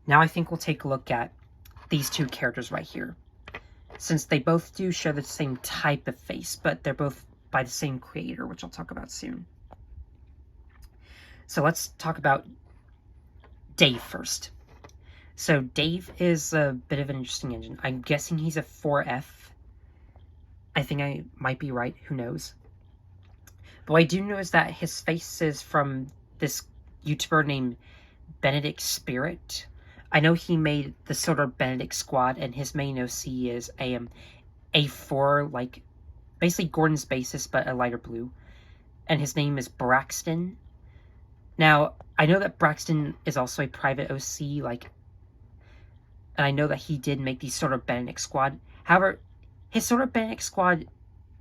Now I think we'll take a look at these two characters right here, since they both do share the same type of face, but they're both by the same creator, which I'll talk about soon. So let's talk about Dave first. So Dave is a bit of an interesting engine. I'm guessing he's a 4F. I think I might be right, who knows. But what I do know is that his face is from this YouTuber named Benedict Spirit. I know he made the sort of Benedict squad, and his main OC is A4, like basically Gordon's basis, but a lighter blue. And his name is Braxton. Now, I know that Braxton is also a private OC, like, and I know that he did make the sort of Benedict squad. However, his sort of Benedict squad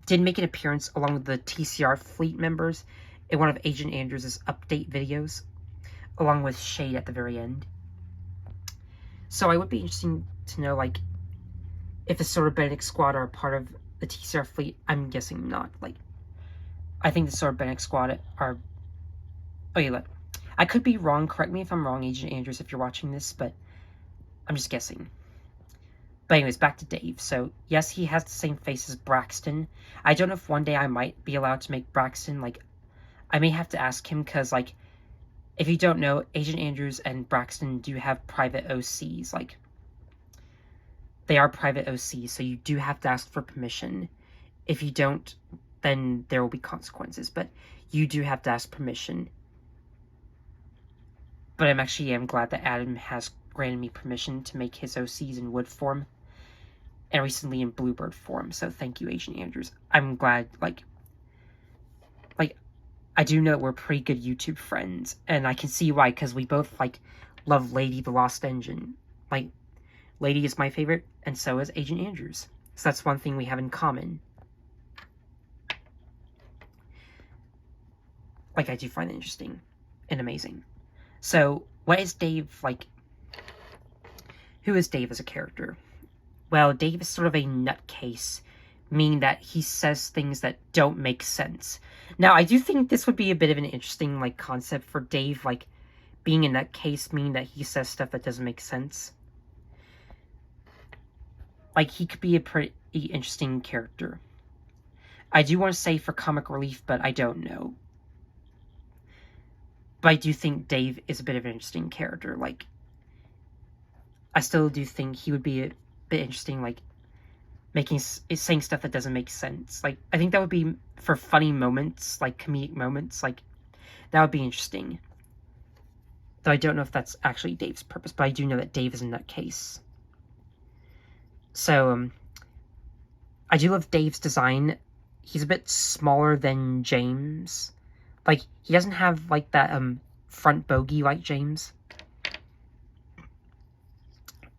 did make an appearance along with the T.c.r. fleet members in one of Agent Andrews' update videos, along with Shade at the very end. So it would be interesting to know, like, if the sort of Benedict squad are a part of the T.c.r. fleet. I'm guessing not. Like, I think the sort of Benedict squad are... Oh, yeah, look. I could be wrong. Correct me if I'm wrong, Agent Andrews, if you're watching this, but I'm just guessing. But anyways, back to Dave. So, yes, he has the same face as Braxton. I don't know if one day I might be allowed to make Braxton. Like, I may have to ask him, because, like, if you don't know, Agent Andrews and Braxton do have private OCs. Like, they are private OCs, so you do have to ask for permission. If you don't, then there will be consequences. But you do have to ask permission. But I'm glad that Adam has granted me permission to make his OCs in wood form, and recently in bluebird form, so thank you, Agent Andrews. I'm glad, like, I do know that we're pretty good YouTube friends, and I can see why, because we both, like, love Lady the Lost Engine. Like, Lady is my favorite, and so is Agent Andrews. So that's one thing we have in common. Like, I do find it interesting and amazing. So, what is Dave, like... Who is Dave as a character? Well, Dave is sort of a nutcase, meaning that he says things that don't make sense. Now, I do think this would be a bit of an interesting, like, concept for Dave, like, being a nutcase, meaning that he says stuff that doesn't make sense. Like, he could be a pretty interesting character. I do want to say for comic relief, but I don't know. But I do think Dave is a bit of an interesting character, like... I still do think he would be a bit interesting, like, saying stuff that doesn't make sense. Like, I think that would be for funny moments, like, comedic moments, like, that would be interesting. Though I don't know if that's actually Dave's purpose, but I do know that Dave is a nutcase. So, I do love Dave's design. He's a bit smaller than James. Like, he doesn't have, like, that, front bogey like James.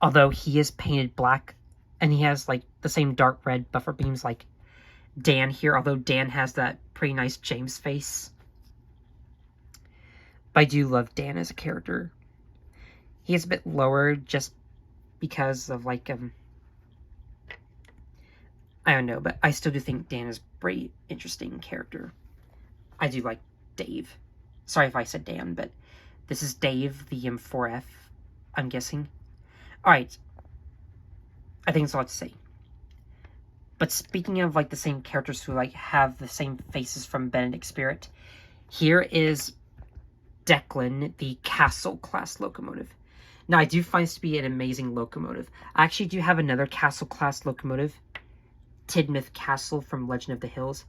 Although he is painted black, and he has, like, the same dark red buffer beams like Dan here, although Dan has that pretty nice James face. But I do love Dan as a character. He is a bit lower just because of, like, I don't know, but I still do think Dan is a pretty interesting character. I do like Dave. Sorry if I said Dan, but this is Dave, the M4F, I'm guessing. Alright, I think that's all I have to say. But speaking of, like, the same characters who, like, have the same faces from Benedict Spirit, here is Declan, the Castle-class locomotive. Now, I do find this to be an amazing locomotive. I actually do have another Castle-class locomotive, Tidmouth Castle from Legend of the Hills.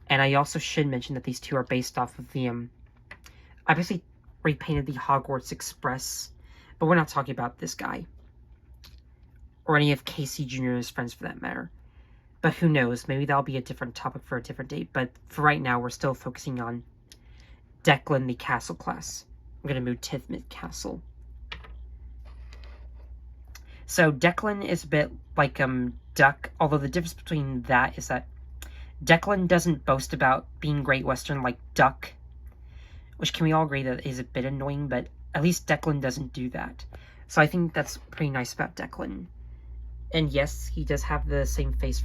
And I also should mention that these two are based off of the, I basically repainted the Hogwarts Express, but we're not talking about this guy. Or any of Casey Jr.'s friends, for that matter. But who knows, maybe that'll be a different topic for a different date. But for right now, we're still focusing on Declan, the Castle class. I'm going to move Tidmouth Castle. So Declan is a bit like Duck, although the difference between that is that Declan doesn't boast about being Great Western like Duck, which can we all agree that is a bit annoying, but at least Declan doesn't do that. So I think that's pretty nice about Declan. And yes, he does have the same face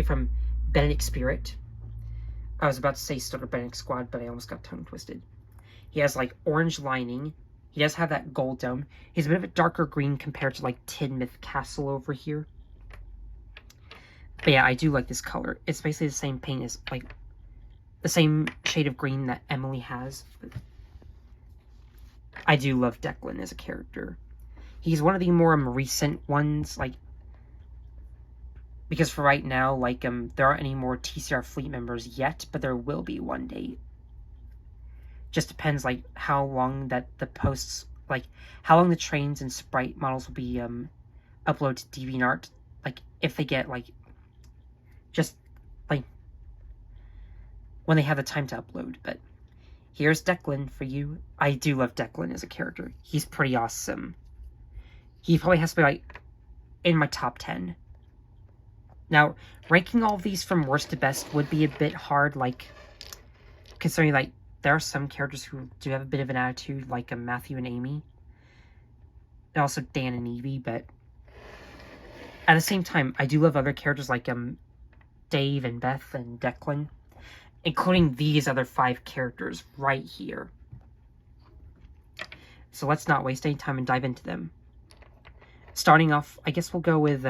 from Benedict Spirit. I was about to say Benedict Squad, but I almost got tongue twisted. He has, like, orange lining, He does have that gold dome. He's a bit of a darker green compared to like Tidmouth Castle over here. But yeah, I do like this color. It's basically the same paint as, like, the same shade of green that Emily has. But I do love Declan as a character. He's one of the more recent ones, like, because for right now, like, there aren't any more T.c.r. fleet members yet, but there will be one day. Just depends, like, how long that the posts, like, how long the trains and sprite models will be, uploaded to DeviantArt. Like, if they get, like, just, like, when they have the time to upload. But here's Declan for you. I do love Declan as a character. He's pretty awesome. He probably has to be, like, in my top 10. Now, ranking all of these from worst to best would be a bit hard, like, considering, like, there are some characters who do have a bit of an attitude, like Matthew and Amy. And also Dan and Evie, but at the same time, I do love other characters like Dave and Beth and Declan, including these other 5 characters right here. So let's not waste any time and dive into them. Starting off, I guess we'll go with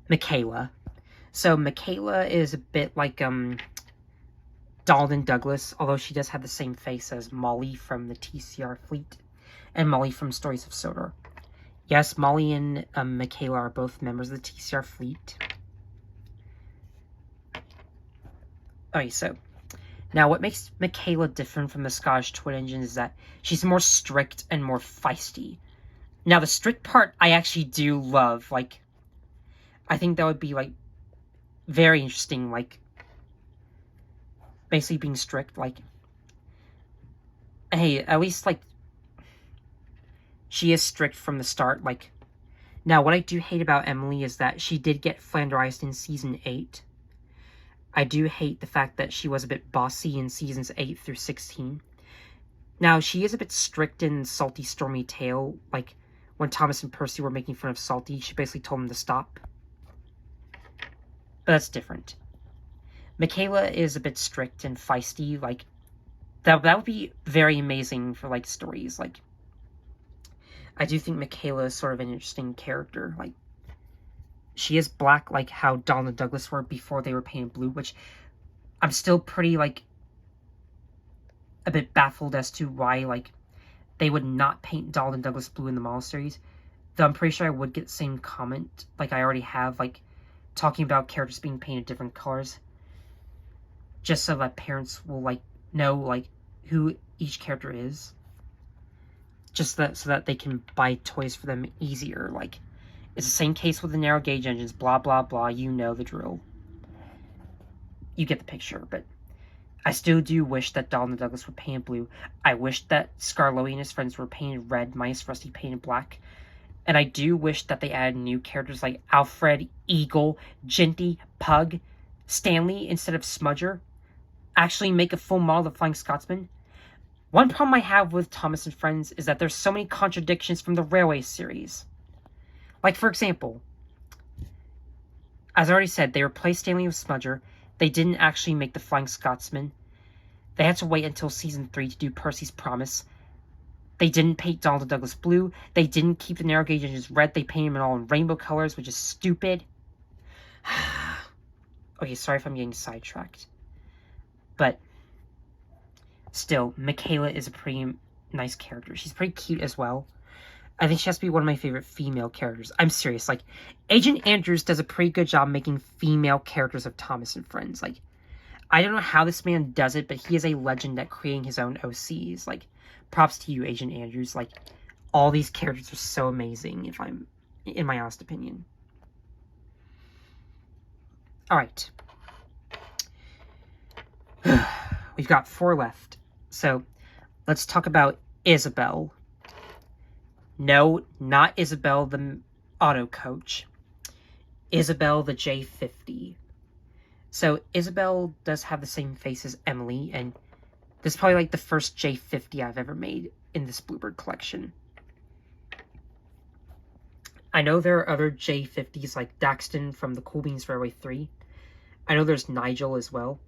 Michaela. So Michaela is a bit like Donald and Douglas, although she does have the same face as Molly from the T.c.r. fleet and Molly from Stories of Sodor. Yes, Molly and Michaela are both members of the T.c.r. fleet. Okay, so now what makes Michaela different from the Scottish twin engines is that she's more strict and more feisty. Now, the strict part I actually do love. Like, I think that would be, like, very interesting, like, basically being strict, like, hey, at least, like, she is strict from the start, like, now, what I do hate about Emily is that she did get Flanderized in Season 8. I do hate the fact that she was a bit bossy in Seasons 8 through 16. Now, she is a bit strict in Salty Stormy Tale, like, when Thomas and Percy were making fun of Salty, she basically told them to stop. But that's different. Michaela is a bit strict and feisty, like, that would be very amazing for, like, stories, like, I do think Michaela is sort of an interesting character, like, she is black, like how Donald and Douglas were before they were painted blue, which I'm still pretty, like, a bit baffled as to why, like, they would not paint Donald and Douglas blue in the model series, though I'm pretty sure I would get the same comment, like I already have, like, talking about characters being painted different colors, just so that parents will, like, know, like, who each character is, just so that they can buy toys for them easier. Like, it's the same case with the narrow gauge engines, blah blah blah, you know the drill. You get the picture. But I still do wish that Donald and Douglas were painted blue. I wish that Scarloey and his friends were painted red, minus Rusty painted black. And I do wish that they added new characters like Alfred, Eagle, Ginty, Pug, Stanley instead of Smudger. Actually make a full model of the Flying Scotsman. One problem I have with Thomas and Friends is that there's so many contradictions from the Railway series. Like, for example, as I already said, they replaced Stanley with Smudger. They didn't actually make the Flying Scotsman. They had to wait until Season 3 to do Percy's Promise. They didn't paint Donald and Douglas blue. They didn't keep the narrow gauge engines red. They painted them all in rainbow colors, which is stupid. Okay, sorry if I'm getting sidetracked. But still, Michaela is a pretty nice character. She's pretty cute as well. I think she has to be one of my favorite female characters. I'm serious. Like, Agent Andrews does a pretty good job making female characters of Thomas and Friends. Like, I don't know how this man does it, but he is a legend at creating his own OCs. Like, props to you, Agent Andrews. Like, all these characters are so amazing, if I'm, in my honest opinion. Alright. We've got 4 left. So, let's talk about Isabel. No, not Isabel the auto coach. Isabel the J50. So, Isabel does have the same face as Emily, and this is probably like the first J50 I've ever made in this Bluebird collection. I know there are other J50s like Daxton from the Cool Beans Railway 3. I know there's Nigel as well.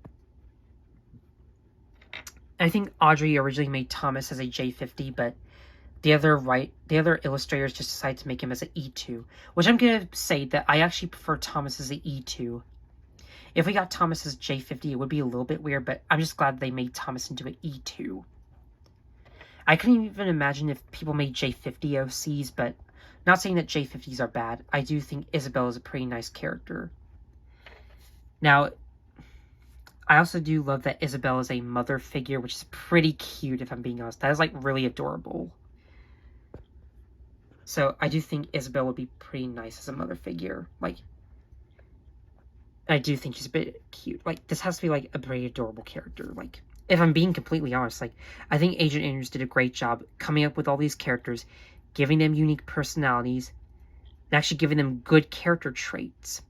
I think Audrey originally made Thomas as a J50, but the other illustrators just decided to make him as an E2, which I'm gonna say that I actually prefer Thomas as an E2. If we got Thomas as J50, it would be a little bit weird, but I'm just glad they made Thomas into an E2. I couldn't even imagine if people made J50 OCs, but not saying that J50s are bad. I do think Isabel is a pretty nice character. Now, I also do love that Isabel is a mother figure, which is pretty cute, if I'm being honest. That is, like, really adorable. So, I do think Isabel would be pretty nice as a mother figure. Like, I do think she's a bit cute. Like, this has to be, like, a very adorable character. Like, if I'm being completely honest, like, I think Agent Andrews did a great job coming up with all these characters, giving them unique personalities, and actually giving them good character traits.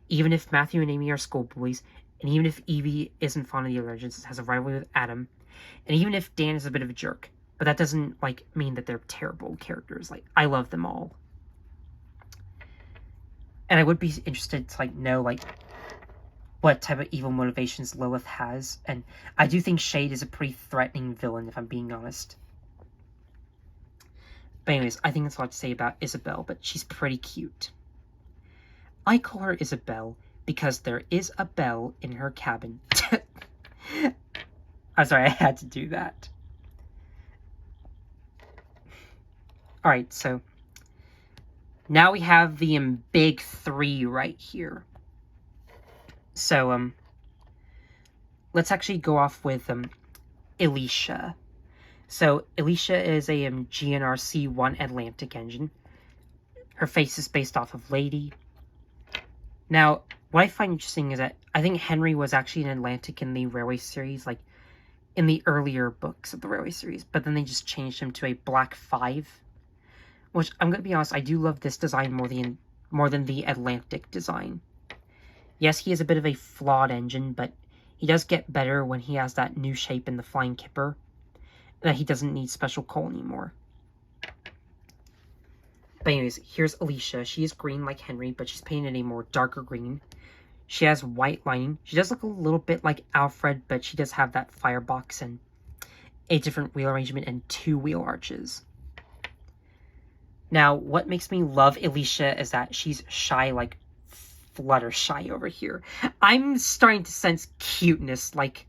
Even if Matthew and Amy are school bullies, and even if Evie isn't fond of the Legends, has a rivalry with Adam, and even if Dan is a bit of a jerk, but that doesn't, like, mean that they're terrible characters. Like, I love them all. And I would be interested to, like, know, like, what type of evil motivations Lilith has, and I do think Shade is a pretty threatening villain, if I'm being honest. But anyways, I think that's a lot to say about Isabel, but she's pretty cute. I call her Isabel because there is a bell in her cabin. I'm sorry, I had to do that. Alright, so now we have the big three right here. So, let's actually go off with Alicia. So, Alicia is a GNRC-1 Atlantic engine. Her face is based off of Lady. Now, what I find interesting is that I think Henry was actually an Atlantic in the Railway series, like, in the earlier books of the Railway series, but then they just changed him to a Black 5, which, I'm going to be honest, I do love this design more than the Atlantic design. Yes, he is a bit of a flawed engine, but he does get better when he has that new shape in the Flying Kipper, that he doesn't need special coal anymore. But anyways, here's Alicia. She is green like Henry, but she's painted a more darker green. She has white lining. She does look a little bit like Alfred, but she does have that firebox and a different wheel arrangement and 2 wheel arches. Now, what makes me love Alicia is that she's shy like Fluttershy over here. I'm starting to sense cuteness, like,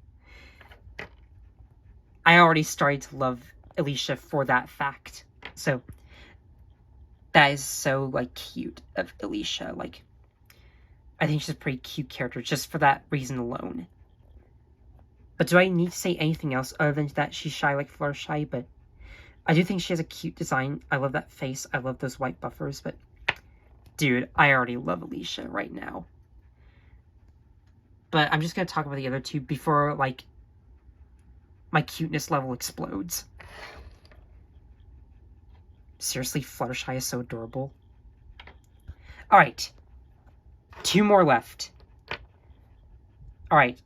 I already started to love Alicia for that fact. So, that is so, like, cute of Alicia. Like, I think she's a pretty cute character just for that reason alone. But do I need to say anything else other than that she's shy like Fluttershy? But I do think she has a cute design. I love that face. I love those white buffers, but dude, I already love Alicia right now. But I'm just going to talk about the other two before, like, my cuteness level explodes. Seriously, Fluttershy is so adorable. Alright. 2 more left. Alright.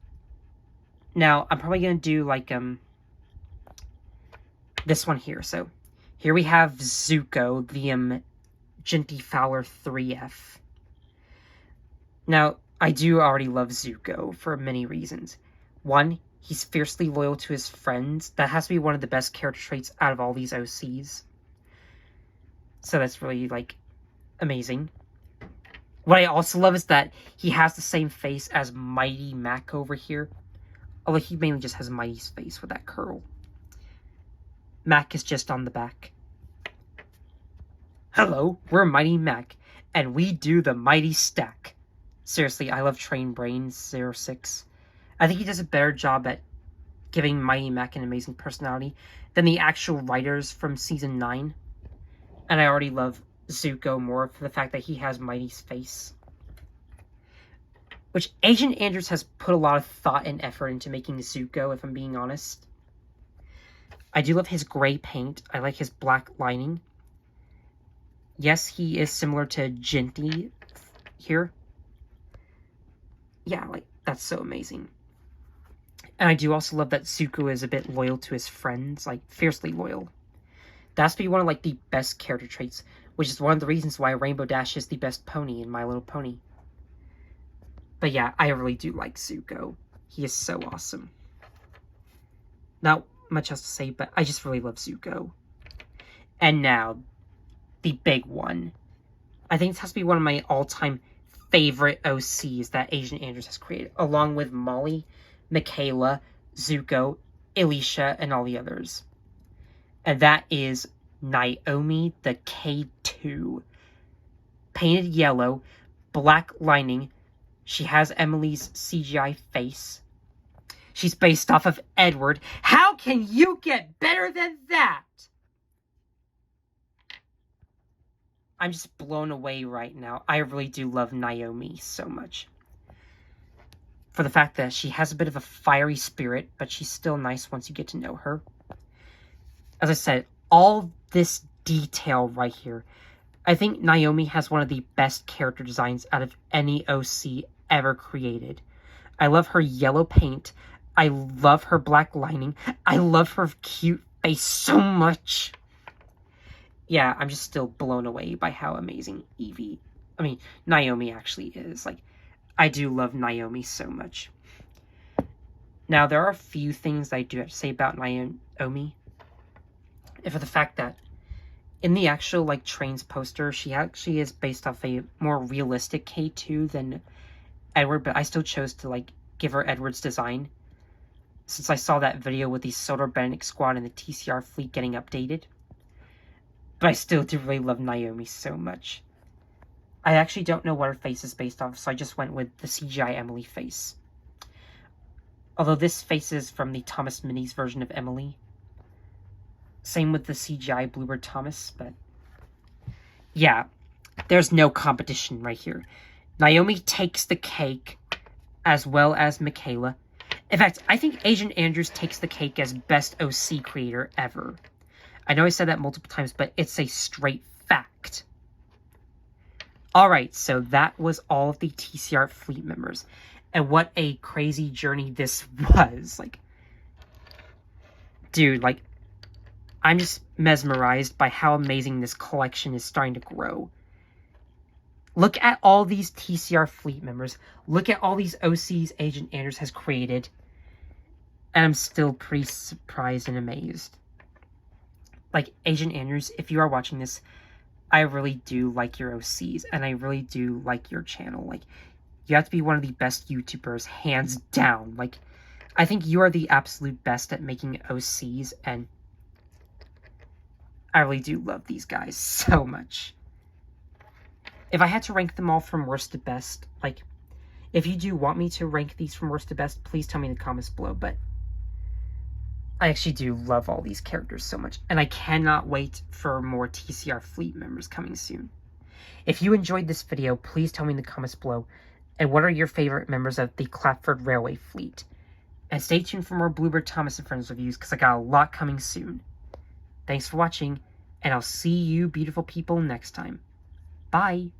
Now, I'm probably going to do, like, this one here. So, here we have Zuko, the, Genty Fowler 3F. Now, I do already love Zuko for many reasons. One, he's fiercely loyal to his friends. That has to be one of the best character traits out of all these OCs. So that's really, like, amazing. What I also love is that he has the same face as Mighty Mac over here. Although he mainly just has Mighty's face with that curl. Mac is just on the back. Hello, we're Mighty Mac, and we do the Mighty Stack. Seriously, I love Train Brains 06. I think he does a better job at giving Mighty Mac an amazing personality than the actual writers from Season 9. And I already love Zuko more for the fact that he has Mighty's face. Which Agent Andrews has put a lot of thought and effort into making Zuko, if I'm being honest. I do love his gray paint. I like his black lining. Yes, he is similar to Genty here. Yeah, like, that's so amazing. And I do also love that Zuko is a bit loyal to his friends, like, fiercely loyal. That's be one of, like, the best character traits, which is one of the reasons why Rainbow Dash is the best pony in My Little Pony. But yeah, I really do like Zuko. He is so awesome. Not much else to say, but I just really love Zuko. And now, the big one. I think this has to be one of my all-time favorite OCs that Agent Andrews has created, along with Molly, Michaela, Zuko, Alicia, and all the others. And that is Naomi the K2. Painted yellow, black lining. She has Emily's CGI face. She's based off of Edward. How can you get better than that? I'm just blown away right now. I really do love Naomi so much. For the fact that she has a bit of a fiery spirit, but she's still nice once you get to know her. As I said, all this detail right here. I think Naomi has one of the best character designs out of any OC ever created. I love her yellow paint. I love her black lining. I love her cute face so much. Yeah, I'm just still blown away by how amazing Naomi actually is. Like, I do love Naomi so much. Now, there are a few things I do have to say about Naomi. And for the fact that in the actual, like, Trains poster, she actually is based off a more realistic K2 than Edward, but I still chose to, like, give her Edward's design. Since I saw that video with the Solar Benedict Squad and the T.c.r. fleet getting updated. But I still do really love Naomi so much. I actually don't know what her face is based off, so I just went with the CGI Emily face. Although this face is from the Thomas Minis version of Emily. Same with the CGI Bluebird Thomas, but yeah, there's no competition right here. Naomi takes the cake, as well as Michaela. In fact, I think Agent Andrews takes the cake as best OC creator ever. I know I said that multiple times, but it's a straight fact. Alright, so that was all of the T.c.r. fleet members. And what a crazy journey this was. Like, dude, like, I'm just mesmerized by how amazing this collection is starting to grow. Look at all these T.c.r. fleet members. Look at all these OCs Agent Andrews has created. And I'm still pretty surprised and amazed. Like, Agent Andrews, if you are watching this, I really do like your OCs, and I really do like your channel. Like, you have to be one of the best YouTubers, hands down. Like, I think you are the absolute best at making OCs, and I really do love these guys so much. If I had to rank them all from worst to best, like, if you do want me to rank these from worst to best, please tell me in the comments below, but I actually do love all these characters so much, and I cannot wait for more T.c.r. fleet members coming soon. If you enjoyed this video, please tell me in the comments below, and what are your favorite members of the Clapford Railway fleet? And stay tuned for more Bluebird Thomas and Friends reviews, because I got a lot coming soon. Thanks for watching, and I'll see you beautiful people next time. Bye!